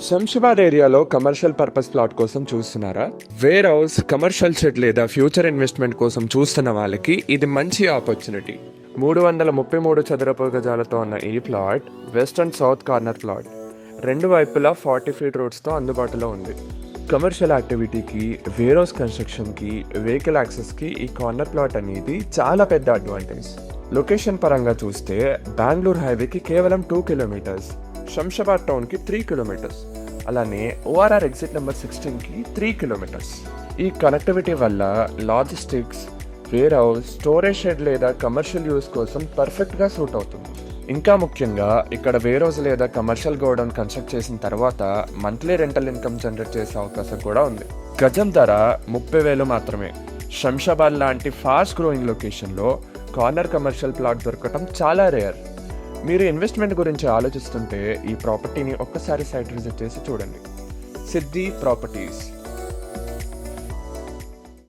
శంషాబాద్ ఏరియాలో commercial purpose plot కోసం చూస్తున్నారా? వేర్ హౌస్, కమర్షియల్ షెడ్ లేదా ఫ్యూచర్ ఇన్వెస్ట్మెంట్ కోసం చూస్తున్న వాళ్ళకి ఇది మంచి ఆపర్చునిటీ. 333 చదరపు గజాలతో ఉన్న ఈ plot west and south corner plot. రెండు వైపులా 40 ఫీట్ రోడ్స్తో అందుబాటులో ఉంది. కమర్షియల్ యాక్టివిటీకి, వేర్ హౌస్ కన్స్ట్రక్షన్కి, వెహికల్ యాక్సెస్కి ఈ కార్నర్ ప్లాట్ అనేది చాలా పెద్ద అడ్వాంటేజ్. లొకేషన్ పరంగా చూస్తే బెంగళూరు హైవేకి కేవలం 2 కిలోమీటర్స్, శంషాబాద్ టౌన్కి 3 కిలోమీటర్స్, అలానే ఓఆర్ఆర్ ఎగ్జిట్ నెంబర్ 16కి 3 కిలోమీటర్స్. ఈ కనెక్టివిటీ వల్ల logistics, warehouse, storage shed లేదా కమర్షియల్ యూస్ కోసం పర్ఫెక్ట్గా సూట్ అవుతుంది. ఇంకా ముఖ్యంగా ఇక్కడ వేర్ హౌస్ లేదా కమర్షియల్ గోడౌన్ కన్స్ట్రక్ట్ చేసిన తర్వాత మంత్లీ రెంటల్ ఇన్కమ్ జనరేట్ చేసే అవకాశం కూడా ఉంది. గజం ధర 30,000 మాత్రమే. శంషాబాద్ లాంటి ఫాస్ట్ గ్రోయింగ్ లొకేషన్లో కార్నర్ కమర్షియల్ ప్లాట్ దొరకటం చాలా రేర్. మీరు ఇన్వెస్ట్మెంట్ గురించి ఆలోచిస్తుంటే ఈ ప్రాపర్టీని ఒక్కసారి సైట్ విజిట్ చేసి చూడండి. సిద్ధి ప్రాపర్టీస్.